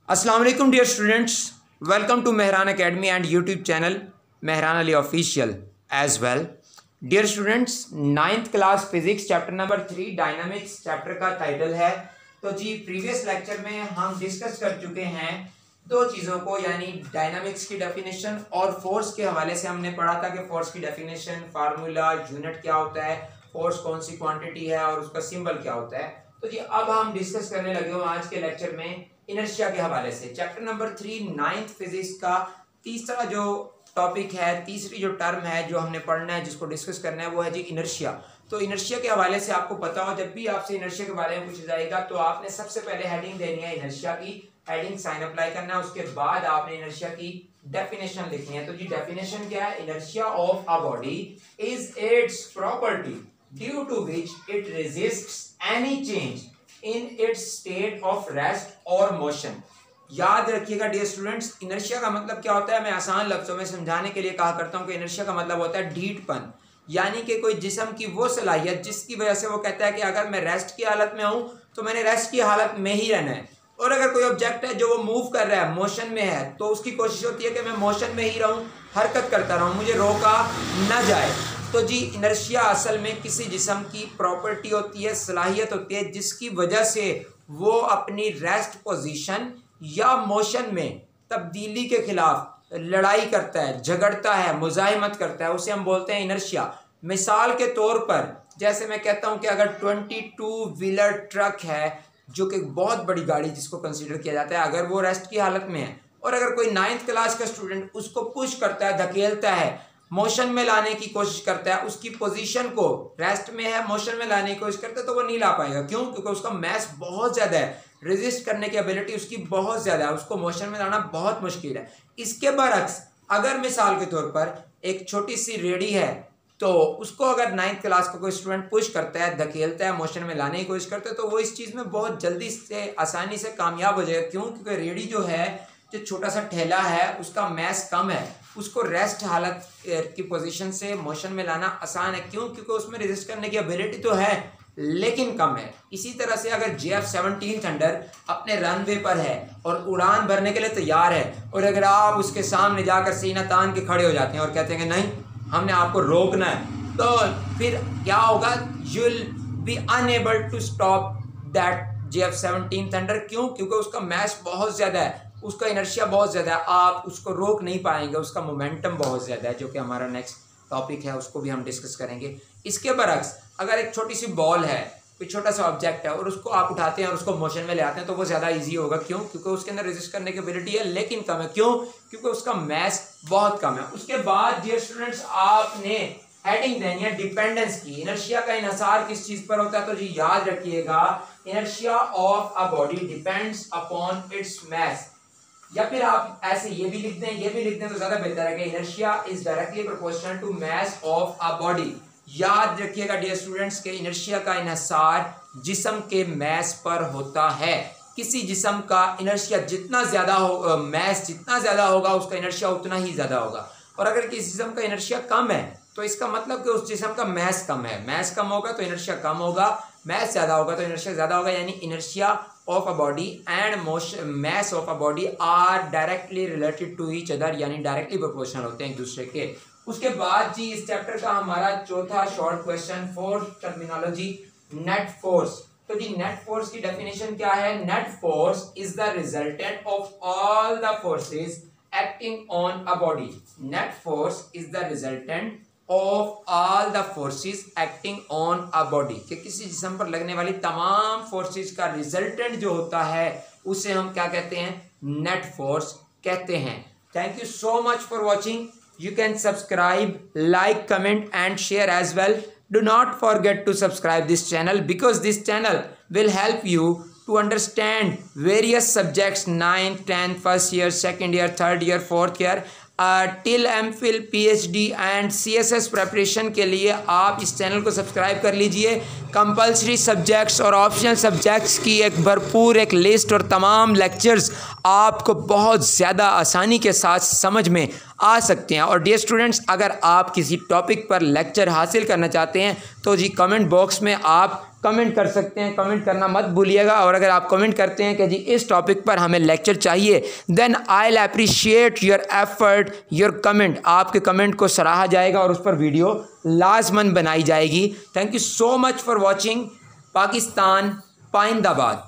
अस्सलाम वालेकुम dear students, welcome to Mehran academy and YouTube channel Mehran Ali official as well. Dear students, 9th class physics chapter number 3 dynamics chapter का title है। तो जी previous lecture में हम discuss कर चुके हैं दो चीज़ों को, यानी डायनामिक्स की डेफिनेशन और फोर्स के हवाले से हमने पढ़ा था कि फोर्स की डेफिनेशन, फार्मूला, यूनिट क्या होता है, फोर्स कौन सी क्वांटिटी है और उसका सिंबल क्या होता है। तो जी अब हम डिस्कस करने लगे हूँ आज के लेक्चर में इनर्शिया के हवाले से। चैप्टर नंबर 3 9th फिजिक्स का तीसरा जो टॉपिक है, तीसरी जो टर्म है जो हमने पढ़ना है, जिसको डिस्कस करना है, वो है जी इनर्शिया। तो इनर्शिया के हवाले से आपको पता हो, जब भी आपसे इनर्शिया के बारे में पूछा जाएगा तो आपने सबसे पहले हेडिंग देनी है इनर्शिया की, हेडिंग साइन अप्लाई करना है। उसके बाद आपने इनर्शिया की डेफिनेशन लिखनी है। तो जी डेफिनेशन क्या है? Inertia of a body is its property due to which it resists any change in its state of rest और मोशन। याद रखिएगा डियर स्टूडेंट्स, इनर्शिया का मतलब क्या होता है? मैं आसान लफ्जों में समझाने के लिए कहा करता हूं कि इनर्शिया का मतलब होता है ढीठपन, यानी कि कोई जिस्म की वो सलाहियत जिसकी वजह से वो कहता है कि अगर मैं रेस्ट की हालत में हूं तो मैंने रेस्ट की हालत में ही रहना है, और अगर कोई ऑब्जेक्ट है जो वो मूव कर रहा है, मोशन में है, तो उसकी कोशिश होती है कि मैं मोशन में ही रहूं, हरकत करता रहूं, मुझे रोका न जाए। तो जी इनर्शिया असल में किसी जिस्म की प्रॉपर्टी होती है, सलाहियत होती है, जिसकी वजह से वो अपनी रेस्ट पोजीशन या मोशन में तब्दीली के खिलाफ लड़ाई करता है, झगड़ता है, मुजाहिमत करता है, उसे हम बोलते हैं इनर्शिया। मिसाल के तौर पर जैसे मैं कहता हूं कि अगर 22 व्हीलर ट्रक है, जो कि बहुत बड़ी गाड़ी जिसको कंसीडर किया जाता है, अगर वो रेस्ट की हालत में है और अगर कोई 9th क्लास का स्टूडेंट उसको पुश करता है, धकेलता है, मोशन में लाने की कोशिश करता है, उसकी पोजीशन को रेस्ट में है मोशन में लाने की कोशिश करता है, तो वो नहीं ला पाएगा। क्यों? क्योंकि उसका मैस बहुत ज़्यादा है, रेजिस्ट करने की एबिलिटी उसकी बहुत ज़्यादा है, उसको मोशन में लाना बहुत मुश्किल है। इसके बरक्स अगर मिसाल के तौर पर एक छोटी सी रेडी है, तो उसको अगर 9th क्लास का कोई स्टूडेंट पुश करता है, धकेलता है, मोशन में लाने की कोशिश करता है, तो वो इस चीज़ में बहुत जल्दी से, आसानी से कामयाब हो जाएगा। क्यों? क्योंकि रेडी जो है, जो छोटा सा ठेला है, उसका मैस कम है, उसको रेस्ट हालत की पोजीशन से मोशन में लाना आसान है। क्यों? क्योंकि उसमें रेजिस्ट करने की एबिलिटी तो है लेकिन कम है। इसी तरह से अगर JF-17 थंडर अपने रनवे पर है और उड़ान भरने के लिए तैयार है, और अगर आप उसके सामने जाकर सीना तान के खड़े हो जाते हैं और कहते हैं कि नहीं, हमने आपको रोकना है, तो फिर क्या होगा? You will be unable to stop that JF-17 thunder. क्यों? क्योंकि उसका मैस बहुत ज़्यादा है, उसका इनर्शिया बहुत ज़्यादा है, आप उसको रोक नहीं पाएंगे, उसका मोमेंटम बहुत ज़्यादा है, जो कि हमारा नेक्स्ट टॉपिक है, उसको भी हम डिस्कस करेंगे। इसके बरक्स अगर एक छोटी सी बॉल है, कोई छोटा सा ऑब्जेक्ट है, और उसको आप उठाते हैं और उसको मोशन में ले आते हैं, तो वो ज़्यादा ईजी होगा। क्यों? क्योंकि उसके अंदर रेजिस्ट करने की एबिलिटी है लेकिन कम है। क्यों? क्योंकि उसका मैस बहुत कम है। उसके बाद डियर स्टूडेंट्स, आपने हेडिंग देनी है डिपेंडेंस की। इनर्शिया का इन्हिसार किस चीज़ पर होता है? तो जी याद रखिएगा, inertia of a body depends upon its mass. या फिर आप ऐसे ये भी लिख दें, ये भी लिख दें तो ज्यादा बेहतर है कि inertia is directly proportional to mass of a body. याद रखिएगा डियर स्टूडेंट्स के इनर्शिया का इन्हिसार जिस्म के मैस पर होता है। किसी जिस्म का इनर्शिया जितना ज्यादा हो, मैस जितना ज्यादा होगा, उसका इनर्शिया उतना ही ज्यादा होगा। और अगर किसी जिस्म का इनर्शिया कम है तो इसका मतलब कि उस जिस्म का मैस कम है। मैस कम होगा तो इनर्शिया कम होगा, मैस ज्यादा होगा तो इनर्शिया ज्यादा होगा। यानी inertia of a body and motion mass of a body are directly related to each other, यानी डायरेक्टली प्रोपोर्शनल होते हैं एक दूसरे के। उसके बाद जी इस चैप्टर का हमारा चौथा short question, fourth terminology, net force. तो जी नेट फोर्स की डेफिनेशन क्या है? Net force is the resultant of all the forces acting on a body. Net force is the resultant of all the forces acting on a body, कि किसी जिस्म पर लगने वाली तमाम फोर्सेस का रिजल्टेंट जो होता है उसे हम क्या कहते हैं? नेट फोर्स कहते हैं। Thank you so much for watching. You can subscribe, like, comment and share as well. Do not forget to subscribe this channel because this channel will help you to understand various subjects 9th, 10th, first year, second year, third year, fourth year till MPhil, PhD and CSS preparation के लिए आप इस channel को subscribe कर लीजिए। Compulsory subjects और optional subjects की एक भरपूर एक लिस्ट और तमाम लेक्चर्स आपको बहुत ज़्यादा आसानी के साथ समझ में आ सकते हैं। और डियर स्टूडेंट्स, अगर आप किसी टॉपिक पर लेक्चर हासिल करना चाहते हैं तो जी कमेंट बॉक्स में आप कमेंट कर सकते हैं, कमेंट करना मत भूलिएगा। और अगर आप कमेंट करते हैं कि जी इस टॉपिक पर हमें लेक्चर चाहिए, then I will appreciate your effort, your comment. आपके कमेंट को सराहा जाएगा और उस पर वीडियो लाजमन बनाई जाएगी। Thank you so much for watching. Pakistan पाइंदाबाद।